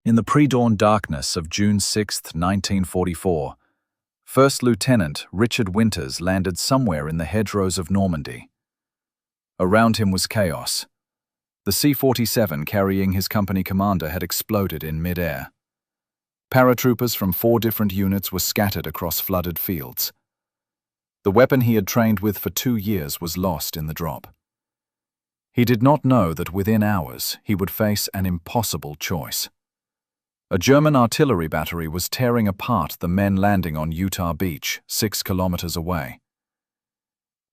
In the pre-dawn darkness of June 6, 1944, First Lieutenant Richard Winters landed somewhere in the hedgerows of Normandy. Around him was chaos. The C-47 carrying his company commander had exploded in mid-air. Paratroopers from 4 different units were scattered across flooded fields. The weapon he had trained with for 2 years was lost in the drop. He did not know that within hours he would face an impossible choice. A German artillery battery was tearing apart the men landing on Utah Beach, 6 kilometers away.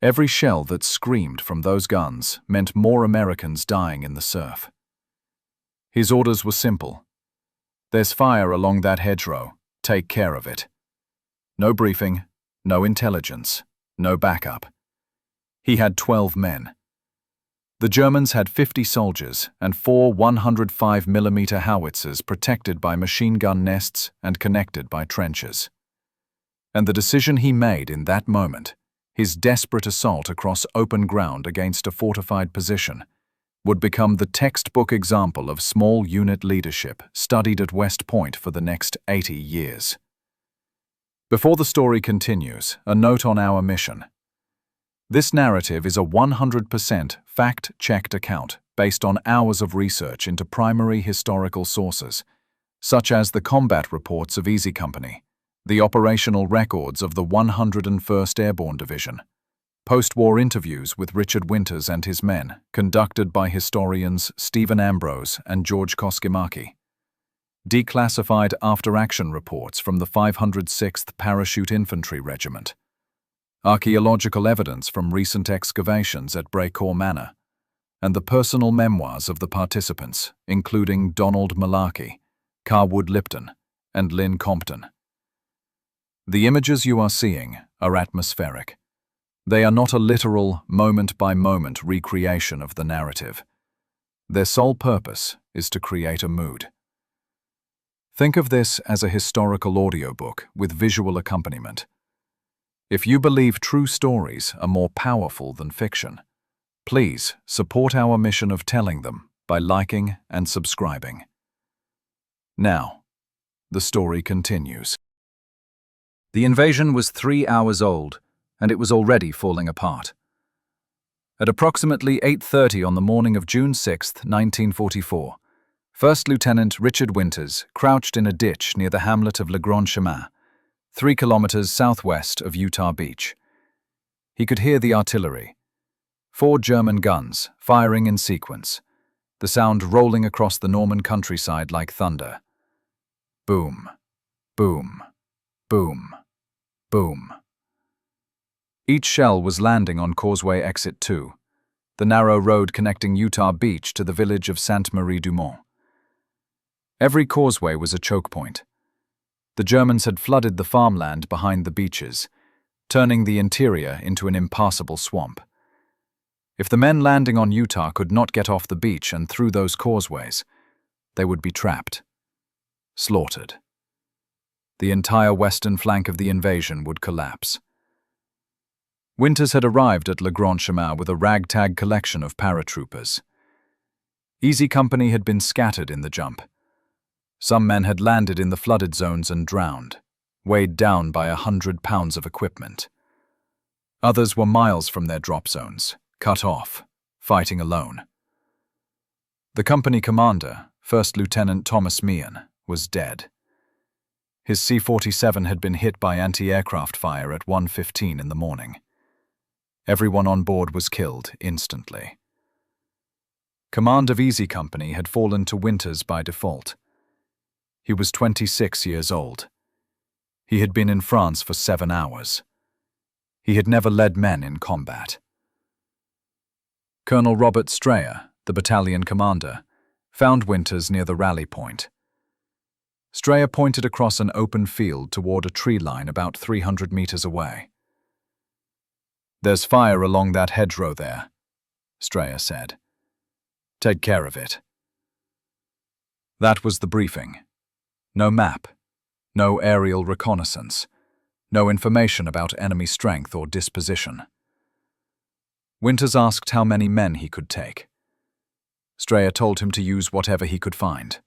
Every shell that screamed from those guns meant more Americans dying in the surf. His orders were simple. There's fire along that hedgerow. Take care of it. No briefing, no intelligence, no backup. He had 12 men. The Germans had 50 soldiers and 4 105mm howitzers protected by machine gun nests and connected by trenches. And the decision he made in that moment, his desperate assault across open ground against a fortified position, would become the textbook example of small unit leadership studied at West Point for the next 80 years. Before the story continues, a note on our mission. This narrative is a 100% fact-checked account based on hours of research into primary historical sources, such as the combat reports of Easy Company, the operational records of the 101st Airborne Division, post-war interviews with Richard Winters and his men, conducted by historians Stephen Ambrose and George Koskimaki, declassified after-action reports from the 506th Parachute Infantry Regiment, archaeological evidence from recent excavations at Brécourt Manor, and the personal memoirs of the participants, including Donald Malarkey, Carwood Lipton, and Lynn Compton. The images you are seeing are atmospheric. They are not a literal, moment-by-moment recreation of the narrative. Their sole purpose is to create a mood. Think of this as a historical audiobook with visual accompaniment. If you believe true stories are more powerful than fiction, please support our mission of telling them by liking and subscribing. Now, the story continues. The invasion was 3 hours old, and it was already falling apart. At approximately 8:30 on the morning of June 6, 1944, First Lieutenant Richard Winters crouched in a ditch near the hamlet of Le Grand Chemin, 3 kilometers southwest of Utah Beach. He could hear the artillery. 4 German guns, firing in sequence, the sound rolling across the Norman countryside like thunder. Boom, boom, boom, boom. Each shell was landing on Causeway Exit 2, the narrow road connecting Utah Beach to the village of Sainte-Marie-du-Mont. Every causeway was a choke point. The Germans had flooded the farmland behind the beaches, turning the interior into an impassable swamp. If the men landing on Utah could not get off the beach and through those causeways, they would be trapped, slaughtered. The entire western flank of the invasion would collapse. Winters had arrived at Le Grand Chemin with a ragtag collection of paratroopers. Easy Company had been scattered in the jump. Some men had landed in the flooded zones and drowned, weighed down by 100 pounds of equipment. Others were miles from their drop zones, cut off, fighting alone. The company commander, First Lieutenant Thomas Meehan, was dead. His C-47 had been hit by anti-aircraft fire at 1:15 in the morning. Everyone on board was killed instantly. Command of Easy Company had fallen to Winters by default. He was 26 years old. He had been in France for 7 hours. He had never led men in combat. Colonel Robert Strayer, the battalion commander, found Winters near the rally point. Strayer pointed across an open field toward a tree line about 300 meters away. "There's fire along that hedgerow there," Strayer said. "Take care of it." That was the briefing. No map, no aerial reconnaissance, no information about enemy strength or disposition. Winters asked how many men he could take. Strayer told him to use whatever he could find.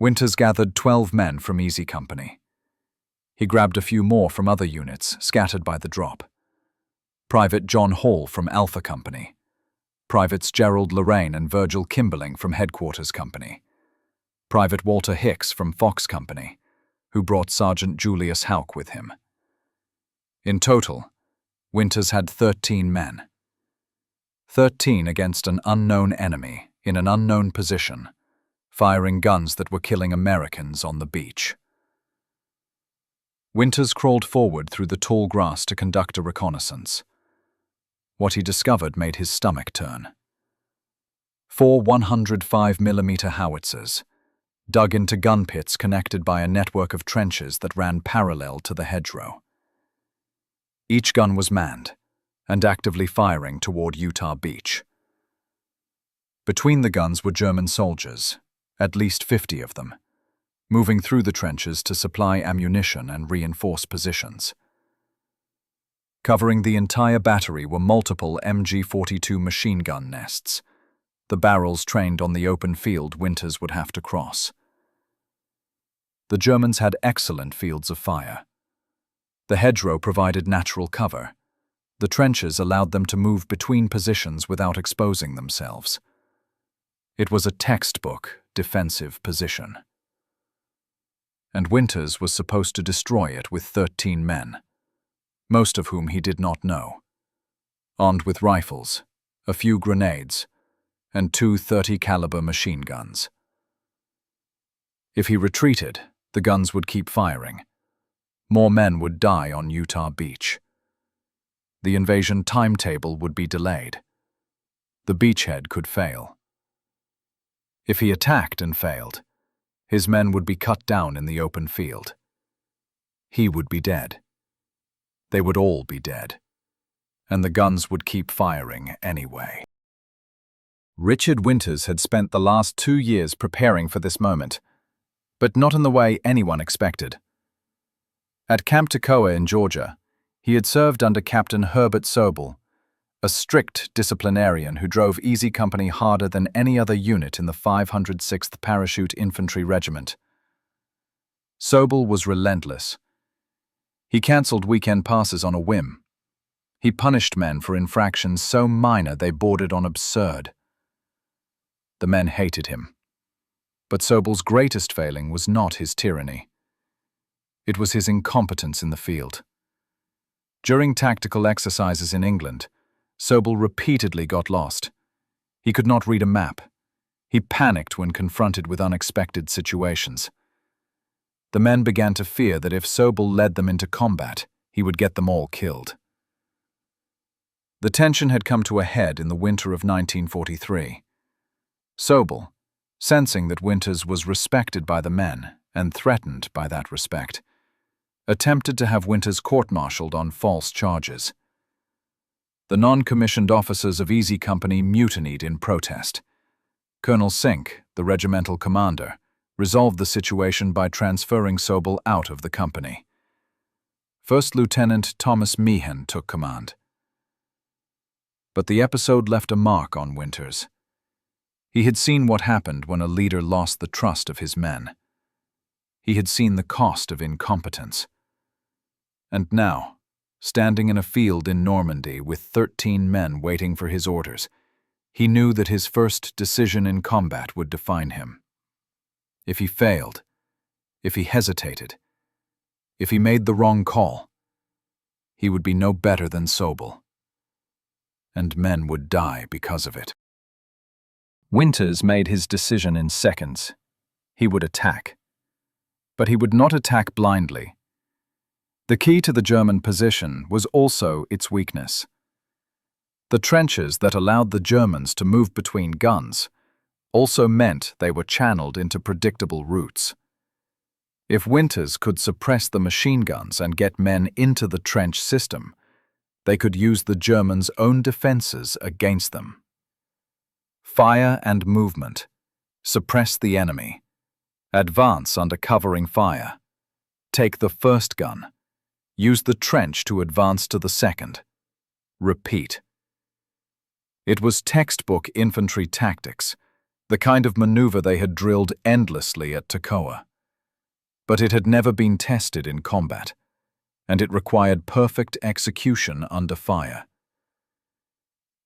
Winters gathered 12 men from Easy Company. He grabbed a few more from other units scattered by the drop. Private John Hall from Alpha Company. Privates Gerald Lorraine and Virgil Kimberling from Headquarters Company. Private Walter Hicks from Fox Company, who brought Sergeant Julius Houck with him. In total, Winters had 13 men. 13 against an unknown enemy in an unknown position, firing guns that were killing Americans on the beach. Winters crawled forward through the tall grass to conduct a reconnaissance. What he discovered made his stomach turn. 4 105mm howitzers, dug into gun pits connected by a network of trenches that ran parallel to the hedgerow. Each gun was manned and actively firing toward Utah Beach. Between the guns were German soldiers, at least 50 of them, moving through the trenches to supply ammunition and reinforce positions. Covering the entire battery were multiple MG-42 machine gun nests, the barrels trained on the open field Winters would have to cross. The Germans had excellent fields of fire. The hedgerow provided natural cover. The trenches allowed them to move between positions without exposing themselves. It was a textbook defensive position. And Winters was supposed to destroy it with 13 men, most of whom he did not know, armed with rifles, a few grenades, and 2 .30-caliber machine guns. If he retreated, the guns would keep firing. More men would die on Utah Beach. The invasion timetable would be delayed. The beachhead could fail. If he attacked and failed, his men would be cut down in the open field. He would be dead. They would all be dead. And the guns would keep firing anyway. Richard Winters had spent the last 2 years preparing for this moment, but not in the way anyone expected. At Camp Toccoa in Georgia, he had served under Captain Herbert Sobel, a strict disciplinarian who drove Easy Company harder than any other unit in the 506th Parachute Infantry Regiment. Sobel was relentless. He cancelled weekend passes on a whim. He punished men for infractions so minor they bordered on absurd. The men hated him. But Sobel's greatest failing was not his tyranny. It was his incompetence in the field. During tactical exercises in England, Sobel repeatedly got lost. He could not read a map. He panicked when confronted with unexpected situations. The men began to fear that if Sobel led them into combat, he would get them all killed. The tension had come to a head in the winter of 1943. Sobel, sensing that Winters was respected by the men and threatened by that respect, attempted to have Winters court-martialed on false charges. The non-commissioned officers of Easy Company mutinied in protest. Colonel Sink, the regimental commander, resolved the situation by transferring Sobel out of the company. First Lieutenant Thomas Meehan took command. But the episode left a mark on Winters. He had seen what happened when a leader lost the trust of his men. He had seen the cost of incompetence. And now, standing in a field in Normandy with 13 men waiting for his orders, he knew that his first decision in combat would define him. If he failed, if he hesitated, if he made the wrong call, he would be no better than Sobel. And men would die because of it. Winters made his decision in seconds. He would attack. But he would not attack blindly. The key to the German position was also its weakness. The trenches that allowed the Germans to move between guns also meant they were channeled into predictable routes. If Winters could suppress the machine guns and get men into the trench system, they could use the Germans' own defenses against them. Fire and movement. Suppress the enemy. Advance under covering fire. Take the first gun. Use the trench to advance to the second. Repeat. It was textbook infantry tactics, the kind of maneuver they had drilled endlessly at Toccoa. But it had never been tested in combat, and it required perfect execution under fire.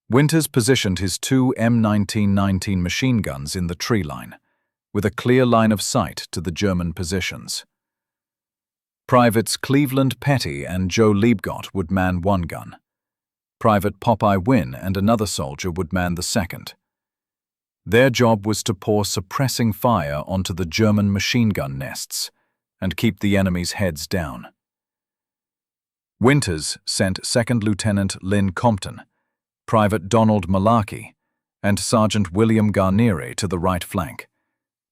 Winters positioned his two M1919 machine guns in the tree line, with a clear line of sight to the German positions. Privates Cleveland Petty and Joe Liebgott would man one gun. Private Popeye Wynne and another soldier would man the second. Their job was to pour suppressing fire onto the German machine gun nests and keep the enemy's heads down. Winters sent 2nd Lieutenant Lynn Compton, Private Donald Malarkey, and Sergeant William Garnieri to the right flank,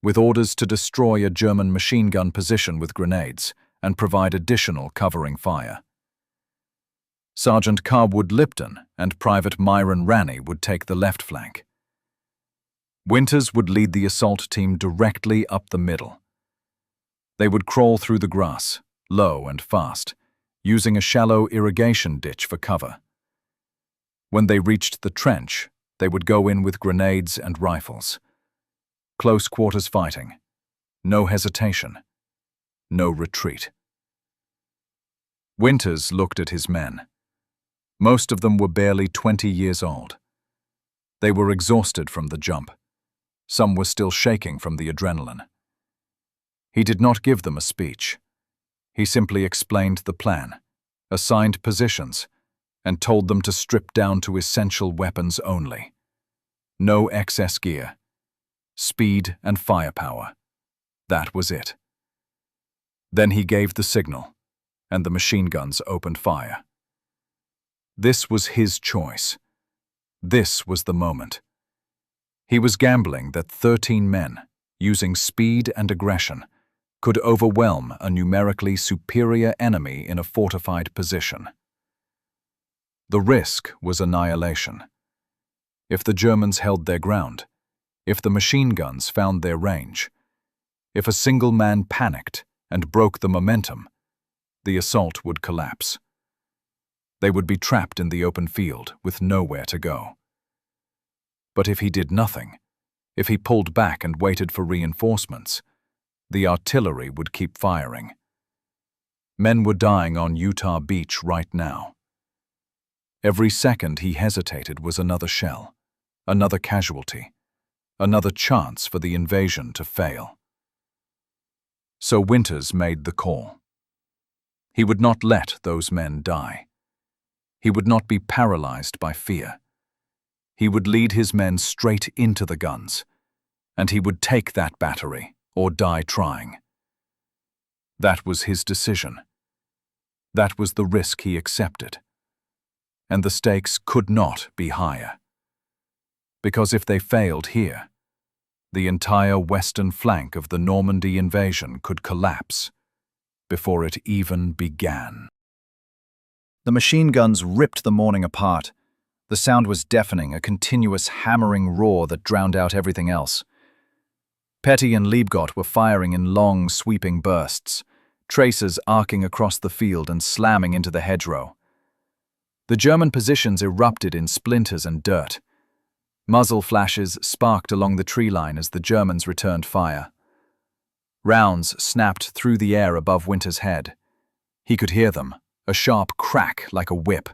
with orders to destroy a German machine gun position with grenades and provide additional covering fire. Sergeant Carwood Lipton and Private Myron Ranney would take the left flank. Winters would lead the assault team directly up the middle. They would crawl through the grass, low and fast, using a shallow irrigation ditch for cover. When they reached the trench, they would go in with grenades and rifles. Close quarters fighting. No hesitation. No retreat. Winters looked at his men. Most of them were barely 20 years old. They were exhausted from the jump. Some were still shaking from the adrenaline. He did not give them a speech. He simply explained the plan, assigned positions, and told them to strip down to essential weapons only. No excess gear. Speed and firepower. That was it. Then he gave the signal, and the machine guns opened fire. This was his choice. This was the moment. He was gambling that 13 men, using speed and aggression, could overwhelm a numerically superior enemy in a fortified position. The risk was annihilation. If the Germans held their ground, if the machine guns found their range, if a single man panicked and broke the momentum, the assault would collapse. They would be trapped in the open field with nowhere to go. But if he did nothing, if he pulled back and waited for reinforcements, the artillery would keep firing. Men were dying on Utah Beach right now. Every second he hesitated was another shell, another casualty, another chance for the invasion to fail. So Winters made the call. He would not let those men die. He would not be paralyzed by fear. He would lead his men straight into the guns, and he would take that battery or die trying. That was his decision. That was the risk he accepted. And the stakes could not be higher. Because if they failed here, the entire western flank of the Normandy invasion could collapse before it even began. The machine guns ripped the morning apart. The sound was deafening, a continuous hammering roar that drowned out everything else. Petty and Liebgott were firing in long, sweeping bursts, tracers arcing across the field and slamming into the hedgerow. The German positions erupted in splinters and dirt. Muzzle flashes sparked along the tree line as the Germans returned fire. Rounds snapped through the air above Winters' head. He could hear them, a sharp crack like a whip,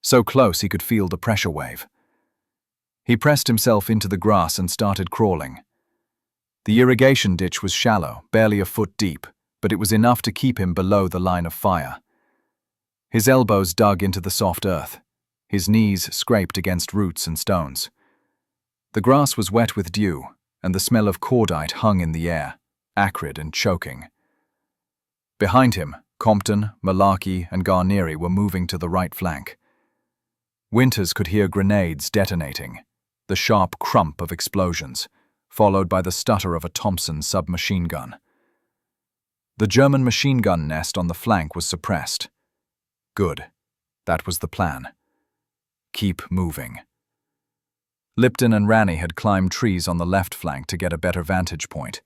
so close he could feel the pressure wave. He pressed himself into the grass and started crawling. The irrigation ditch was shallow, barely a foot deep, but it was enough to keep him below the line of fire. His elbows dug into the soft earth. His knees scraped against roots and stones. The grass was wet with dew, and the smell of cordite hung in the air, acrid and choking. Behind him, Compton, Malarkey, and Garnieri were moving to the right flank. Winters could hear grenades detonating, the sharp crump of explosions, followed by the stutter of a Thompson submachine gun. The German machine gun nest on the flank was suppressed. Good. That was the plan. Keep moving. Lipton and Ranney had climbed trees on the left flank to get a better vantage point.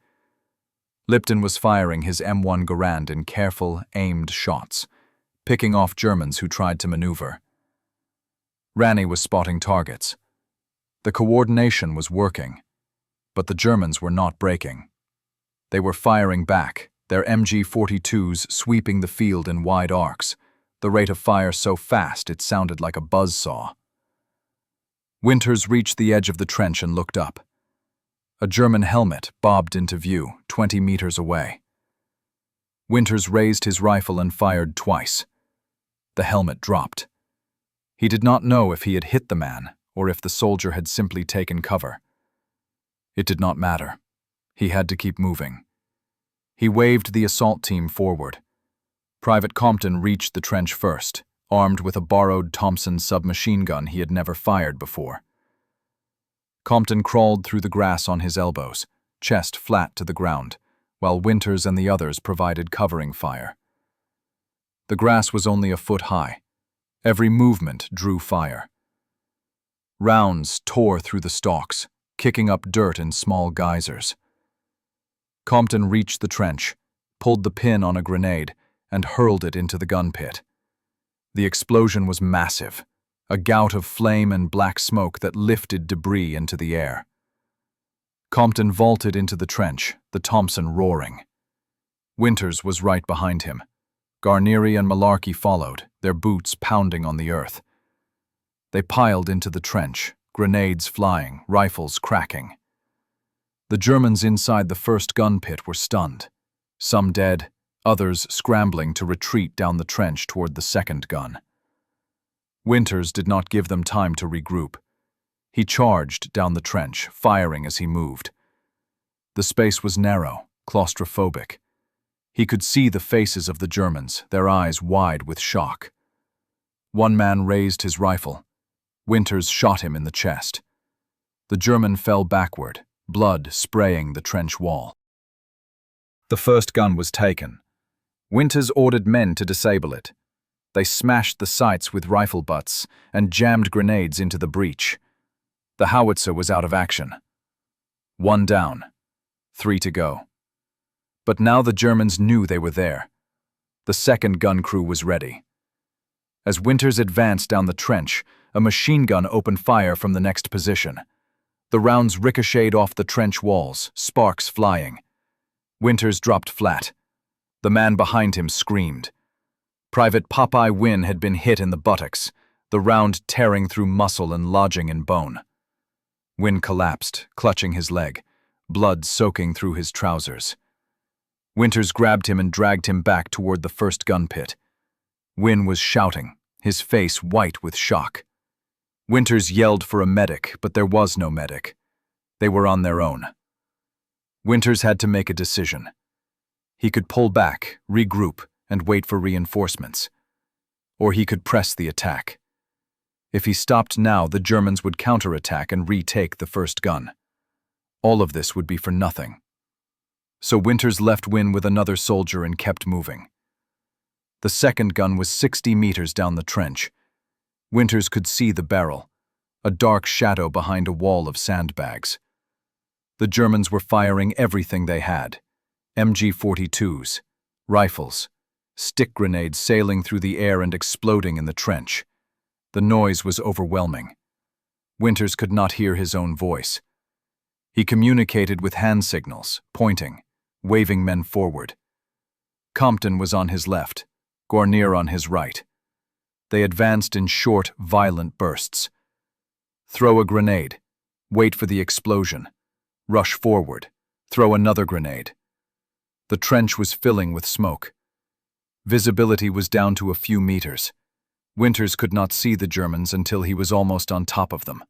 Lipton was firing his M1 Garand in careful, aimed shots, picking off Germans who tried to maneuver. Ranney was spotting targets. The coordination was working. But the Germans were not breaking. They were firing back, their MG-42s sweeping the field in wide arcs, the rate of fire so fast it sounded like a buzzsaw. Winters reached the edge of the trench and looked up. A German helmet bobbed into view, 20 meters away. Winters raised his rifle and fired twice. The helmet dropped. He did not know if he had hit the man or if the soldier had simply taken cover. It did not matter. He had to keep moving. He waved the assault team forward. Private Compton reached the trench first, armed with a borrowed Thompson submachine gun he had never fired before. Compton crawled through the grass on his elbows, chest flat to the ground, while Winters and the others provided covering fire. The grass was only a foot high. Every movement drew fire. Rounds tore through the stalks, kicking up dirt in small geysers. Compton reached the trench, pulled the pin on a grenade, and hurled it into the gun pit. The explosion was massive, a gout of flame and black smoke that lifted debris into the air. Compton vaulted into the trench, the Thompson roaring. Winters was right behind him. Garnieri and Malarkey followed, their boots pounding on the earth. They piled into the trench, grenades flying, rifles cracking. The Germans inside the first gun pit were stunned, some dead, others scrambling to retreat down the trench toward the second gun. Winters did not give them time to regroup. He charged down the trench, firing as he moved. The space was narrow, claustrophobic. He could see the faces of the Germans, their eyes wide with shock. One man raised his rifle. Winters shot him in the chest. The German fell backward, blood spraying the trench wall. The first gun was taken. Winters ordered men to disable it. They smashed the sights with rifle butts and jammed grenades into the breach. The howitzer was out of action. 1 down, 3 to go. But now the Germans knew they were there. The second gun crew was ready. As Winters advanced down the trench, a machine gun opened fire from the next position. The rounds ricocheted off the trench walls, sparks flying. Winters dropped flat. The man behind him screamed. Private Popeye Wynne had been hit in the buttocks, the round tearing through muscle and lodging in bone. Wynne collapsed, clutching his leg, blood soaking through his trousers. Winters grabbed him and dragged him back toward the first gun pit. Wynne was shouting, his face white with shock. Winters yelled for a medic, but there was no medic. They were on their own. Winters had to make a decision. He could pull back, regroup, and wait for reinforcements. Or he could press the attack. If he stopped now, the Germans would counterattack and retake the first gun. All of this would be for nothing. So Winters left Wynne with another soldier and kept moving. The second gun was 60 meters down the trench. Winters could see the barrel, a dark shadow behind a wall of sandbags. The Germans were firing everything they had: MG-42s, rifles, stick grenades sailing through the air and exploding in the trench. The noise was overwhelming. Winters could not hear his own voice. He communicated with hand signals, pointing, waving men forward. Compton was on his left, Garnier on his right. They advanced in short, violent bursts. Throw a grenade. Wait for the explosion. Rush forward. Throw another grenade. The trench was filling with smoke. Visibility was down to a few meters. Winters could not see the Germans until he was almost on top of them.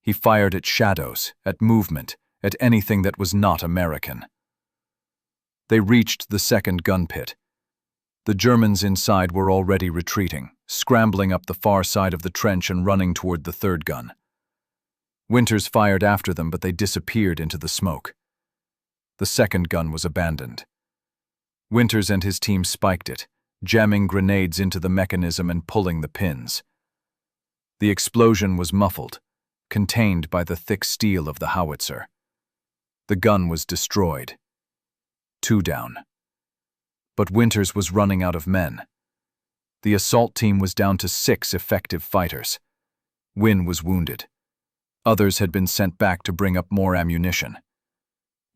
He fired at shadows, at movement, at anything that was not American. They reached the second gun pit. The Germans inside were already retreating, scrambling up the far side of the trench and running toward the third gun. Winters fired after them, but they disappeared into the smoke. The second gun was abandoned. Winters and his team spiked it, jamming grenades into the mechanism and pulling the pins. The explosion was muffled, contained by the thick steel of the howitzer. The gun was destroyed. 2 down. But Winters was running out of men. The assault team was down to 6 effective fighters. Wynne was wounded. Others had been sent back to bring up more ammunition.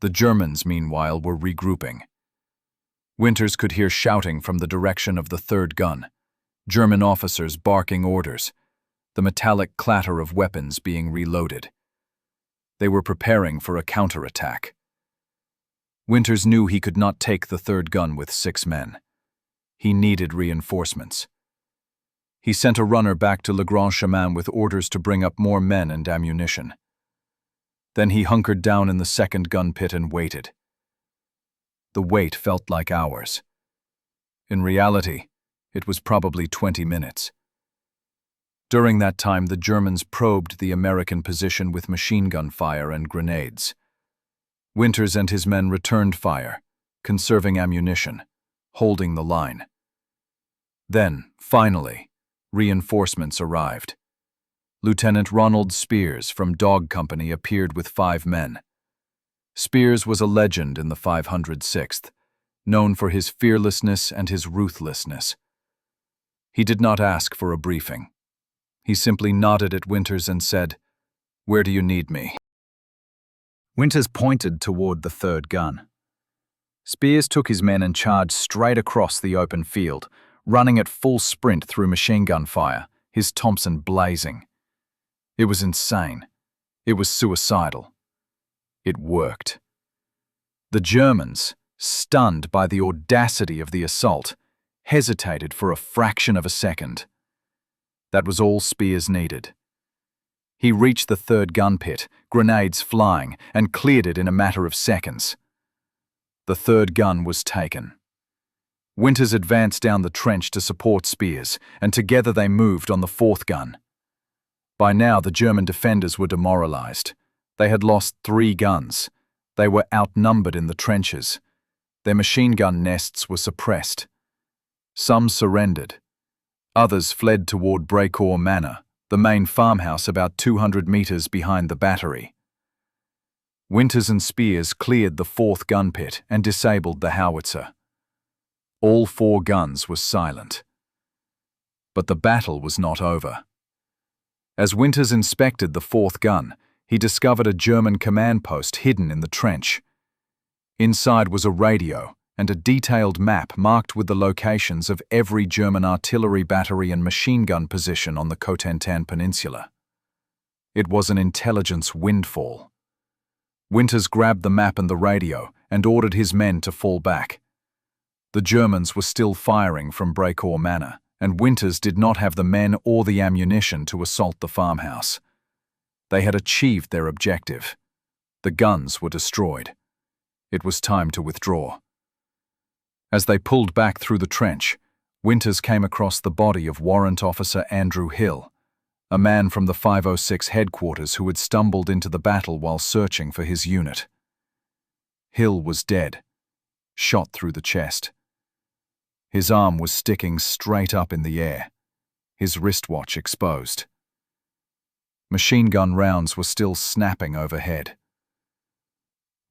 The Germans, meanwhile, were regrouping. Winters could hear shouting from the direction of the third gun, German officers barking orders, the metallic clatter of weapons being reloaded. They were preparing for a counterattack. Winters knew he could not take the third gun with 6 men. He needed reinforcements. He sent a runner back to Le Grand Chemin with orders to bring up more men and ammunition. Then he hunkered down in the second gun pit and waited. The wait felt like hours. In reality, it was probably 20 minutes. During that time, the Germans probed the American position with machine gun fire and grenades. Winters and his men returned fire, conserving ammunition, holding the line. Then, finally, reinforcements arrived. Lieutenant Ronald Spears from Dog Company appeared with 5 men. Spears was a legend in the 506th, known for his fearlessness and his ruthlessness. He did not ask for a briefing. He simply nodded at Winters and said, "Where do you need me?" Winters pointed toward the third gun. Spears took his men and charged straight across the open field, running at full sprint through machine gun fire, his Thompson blazing. It was insane. It was suicidal. It worked. The Germans, stunned by the audacity of the assault, hesitated for a fraction of a second. That was all Spears needed. He reached the third gun pit, grenades flying, and cleared it in a matter of seconds. The third gun was taken. Winters advanced down the trench to support Spears, and together they moved on the fourth gun. By now, the German defenders were demoralized. They had lost 3 guns. They were outnumbered in the trenches. Their machine gun nests were suppressed. Some surrendered. Others fled toward Brécourt Manor, the main farmhouse about 200 meters behind the battery. Winters and Spears cleared the fourth gun pit and disabled the howitzer. All 4 guns were silent. But the battle was not over. As Winters inspected the fourth gun, he discovered a German command post hidden in the trench. Inside was a radio and a detailed map marked with the locations of every German artillery battery and machine gun position on the Cotentin Peninsula. It was an intelligence windfall. Winters grabbed the map and the radio and ordered his men to fall back. The Germans were still firing from Brécourt Manor, and Winters did not have the men or the ammunition to assault the farmhouse. They had achieved their objective. The guns were destroyed. It was time to withdraw. As they pulled back through the trench, Winters came across the body of Warrant Officer Andrew Hill, a man from the 506 headquarters who had stumbled into the battle while searching for his unit. Hill was dead, shot through the chest. His arm was sticking straight up in the air, his wristwatch exposed. Machine gun rounds were still snapping overhead.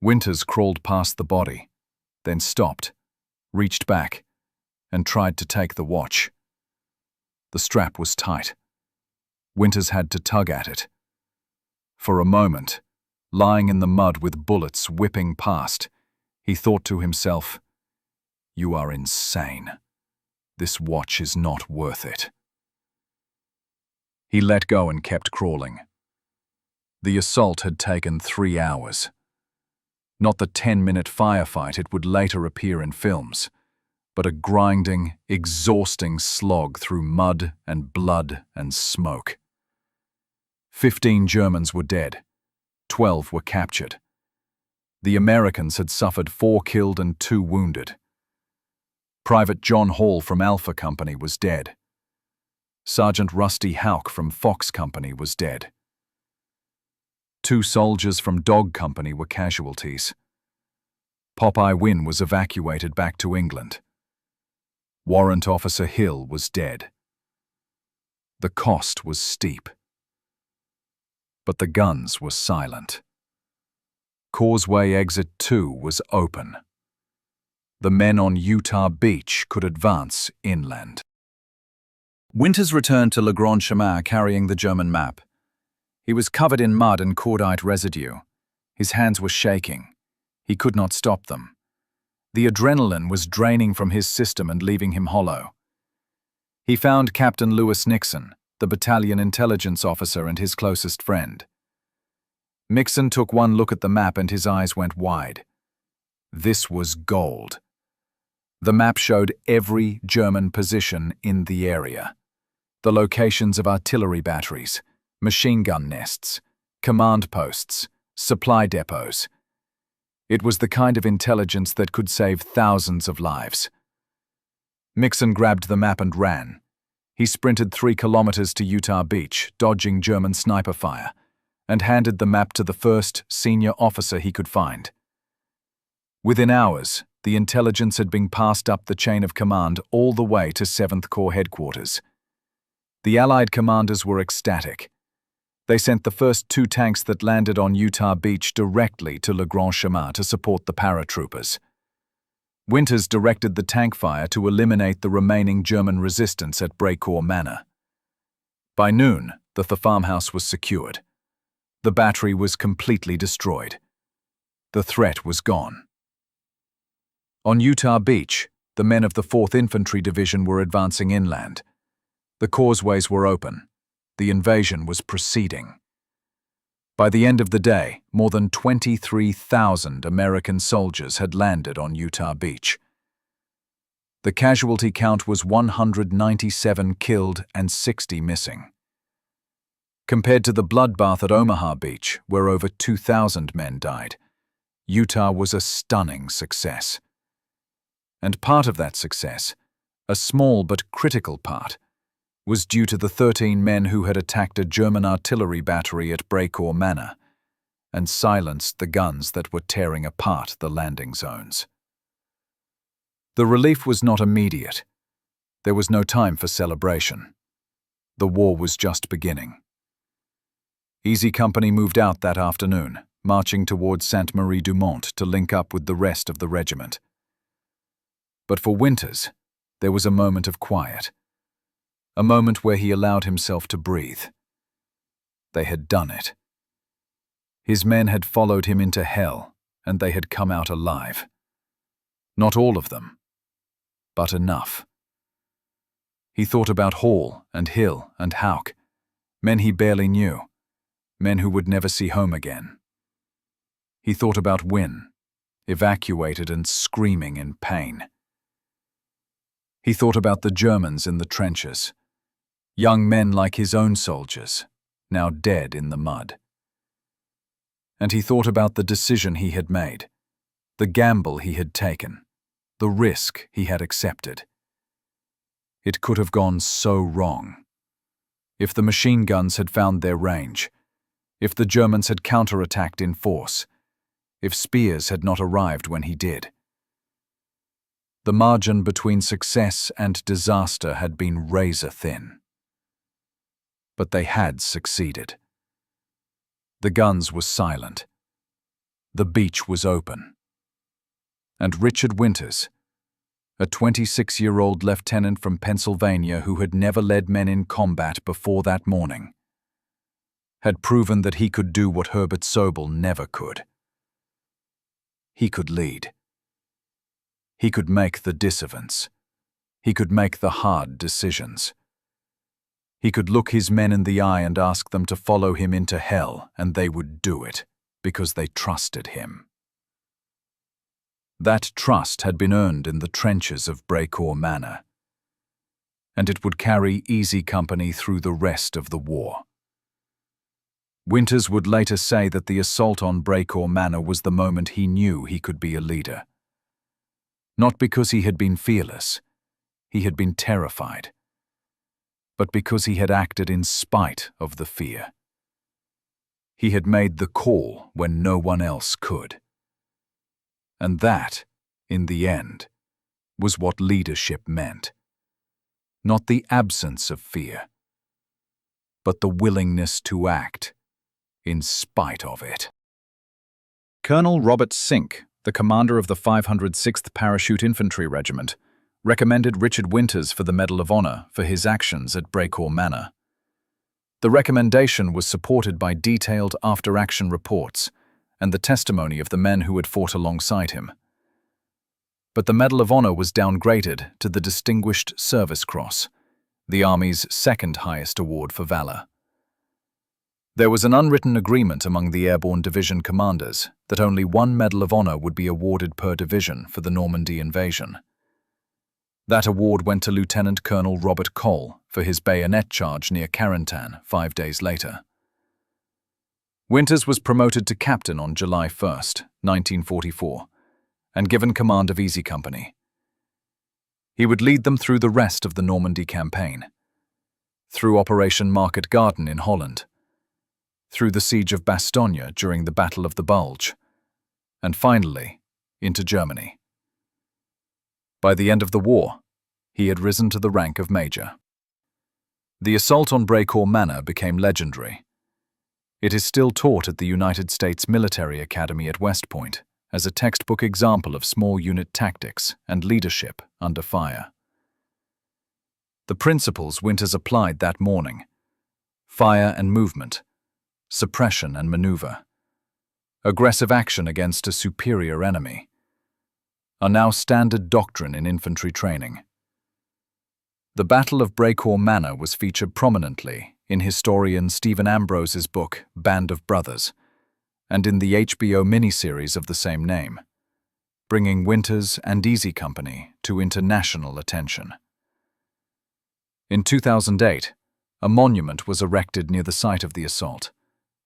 Winters crawled past the body, then stopped, reached back, and tried to take the watch. The strap was tight. Winters had to tug at it. For a moment, lying in the mud with bullets whipping past, he thought to himself, "You are insane. This watch is not worth it." He let go and kept crawling. The assault had taken 3 hours. Not the 10-minute firefight it would later appear in films, but a grinding, exhausting slog through mud and blood and smoke. 15 Germans were dead. 12 were captured. The Americans had suffered 4 killed and 2 wounded. Private John Hall from Alpha Company was dead. Sergeant Rusty Houck from Fox Company was dead. 2 soldiers from Dog Company were casualties. Popeye Wynne was evacuated back to England. Warrant Officer Hill was dead. The cost was steep. But the guns were silent. Causeway Exit 2 was open. The men on Utah Beach could advance inland. Winters returned to Le Grand Chemin carrying the German map. He was covered in mud and cordite residue. His hands were shaking. He could not stop them. The adrenaline was draining from his system and leaving him hollow. He found Captain Lewis Nixon, the battalion intelligence officer and his closest friend. Nixon took one look at the map and his eyes went wide. This was gold. The map showed every German position in the area. The locations of artillery batteries, machine gun nests, command posts, supply depots. It was the kind of intelligence that could save thousands of lives. Nixon grabbed the map and ran. He sprinted 3 kilometers to Utah Beach, dodging German sniper fire, and handed the map to the first senior officer he could find. Within hours, the intelligence had been passed up the chain of command all the way to 7th Corps headquarters. The Allied commanders were ecstatic. They sent the first 2 tanks that landed on Utah Beach directly to Le Grand Chemin to support the paratroopers. Winters directed the tank fire to eliminate the remaining German resistance at Brécourt Manor. By noon, the farmhouse was secured. The battery was completely destroyed. The threat was gone. On Utah Beach, the men of the 4th Infantry Division were advancing inland. The causeways were open. The invasion was proceeding. By the end of the day, more than 23,000 American soldiers had landed on Utah Beach. The casualty count was 197 killed and 60 missing. Compared to the bloodbath at Omaha Beach, where over 2,000 men died, Utah was a stunning success. And part of that success, a small but critical part, was due to the 13 men who had attacked a German artillery battery at Brécourt Manor and silenced the guns that were tearing apart the landing zones. The relief was not immediate. There was no time for celebration. The war was just beginning. Easy Company moved out that afternoon, marching towards Sainte-Marie-du-Mont to link up with the rest of the regiment. But for Winters, there was a moment of quiet. A moment where he allowed himself to breathe. They had done it. His men had followed him into hell, and they had come out alive. Not all of them, but enough. He thought about Hall and Hill and Houck, men he barely knew, men who would never see home again. He thought about Wynne, evacuated and screaming in pain. He thought about the Germans in the trenches, young men like his own soldiers, now dead in the mud. And he thought about the decision he had made, the gamble he had taken, the risk he had accepted. It could have gone so wrong. If the machine guns had found their range, if the Germans had counterattacked in force, if Spears had not arrived when he did. The margin between success and disaster had been razor thin. But they had succeeded. The guns were silent. The beach was open. And Richard Winters, a 26-year-old lieutenant from Pennsylvania who had never led men in combat before that morning, had proven that he could do what Herbert Sobel never could. He could lead. He could make the disservice. He could make the hard decisions. He could look his men in the eye and ask them to follow him into hell, and they would do it, because they trusted him. That trust had been earned in the trenches of Brécourt Manor, and it would carry Easy Company through the rest of the war. Winters would later say that the assault on Brécourt Manor was the moment he knew he could be a leader. Not because he had been fearless, he had been terrified, but because he had acted in spite of the fear. He had made the call when no one else could. And that, in the end, was what leadership meant. Not the absence of fear, but the willingness to act in spite of it. Colonel Robert Sink, the commander of the 506th Parachute Infantry Regiment, recommended Richard Winters for the Medal of Honor for his actions at Brécourt Manor. The recommendation was supported by detailed after-action reports and the testimony of the men who had fought alongside him. But the Medal of Honor was downgraded to the Distinguished Service Cross, the Army's second highest award for valor. There was an unwritten agreement among the airborne division commanders that only one Medal of Honor would be awarded per division for the Normandy invasion. That award went to Lieutenant Colonel Robert Cole for his bayonet charge near Carentan 5 days later. Winters was promoted to captain on July 1, 1944, and given command of Easy Company. He would lead them through the rest of the Normandy campaign, through Operation Market Garden in Holland, through the siege of Bastogne during the Battle of the Bulge, and finally, into Germany. By the end of the war, he had risen to the rank of major. The assault on Brécourt Manor became legendary. It is still taught at the United States Military Academy at West Point as a textbook example of small unit tactics and leadership under fire. The principles Winters applied that morning, fire and movement, suppression and maneuver, aggressive action against a superior enemy, are now standard doctrine in infantry training. The Battle of Brécourt Manor was featured prominently in historian Stephen Ambrose's book Band of Brothers and in the HBO miniseries of the same name, bringing Winters and Easy Company to international attention. In 2008, a monument was erected near the site of the assault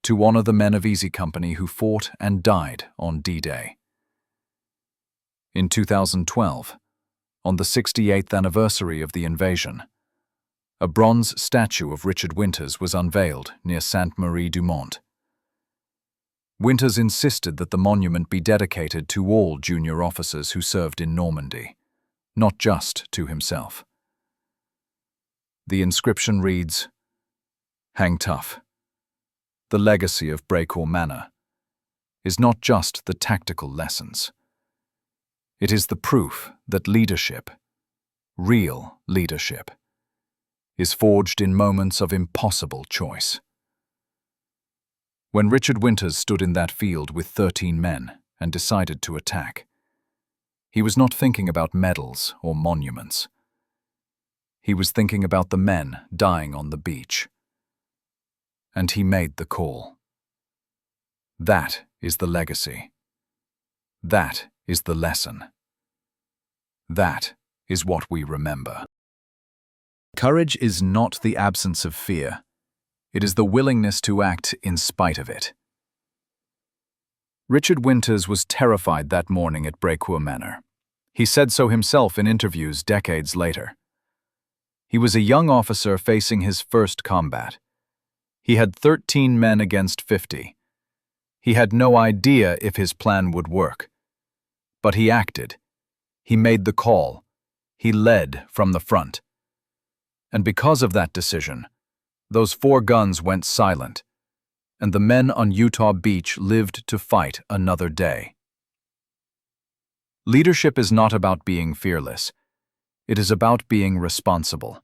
to honor the men of Easy Company who fought and died on D-Day. In 2012, on the 68th anniversary of the invasion, a bronze statue of Richard Winters was unveiled near Sainte-Marie-du-Mont. Winters insisted that the monument be dedicated to all junior officers who served in Normandy, not just to himself. The inscription reads, "Hang tough. The legacy of Brécourt Manor is not just the tactical lessons. It is the proof that leadership, real leadership, is forged in moments of impossible choice." When Richard Winters stood in that field with 13 men and decided to attack, he was not thinking about medals or monuments. He was thinking about the men dying on the beach. And he made the call. That is the legacy. That is the lesson. That is what we remember. Courage is not the absence of fear. It is the willingness to act in spite of it. Richard Winters was terrified that morning at Brécourt Manor. He said so himself in interviews decades later. He was a young officer facing his first combat. He had 13 men against 50. He had no idea if his plan would work. But he acted. He made the call. He led from the front. And because of that decision, those 4 guns went silent, and the men on Utah Beach lived to fight another day. Leadership is not about being fearless. It is about being responsible.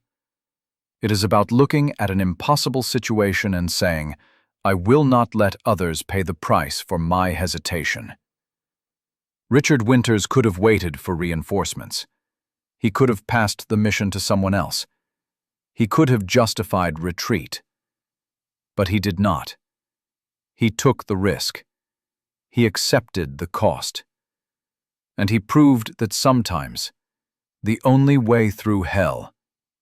It is about looking at an impossible situation and saying, "I will not let others pay the price for my hesitation." Richard Winters could have waited for reinforcements. He could have passed the mission to someone else. He could have justified retreat. But he did not. He took the risk. He accepted the cost. And he proved that sometimes the only way through hell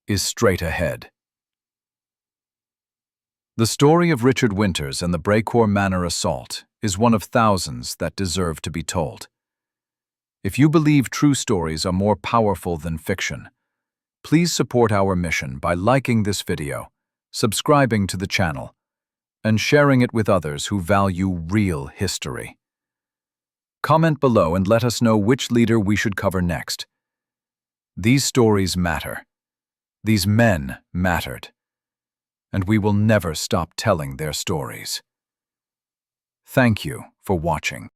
is straight ahead. The story of Richard Winters and the Brécourt Manor assault is one of thousands that deserve to be told. If you believe true stories are more powerful than fiction, please support our mission by liking this video, subscribing to the channel, and sharing it with others who value real history. Comment below and let us know which leader we should cover next. These stories matter. These men mattered. And we will never stop telling their stories. Thank you for watching.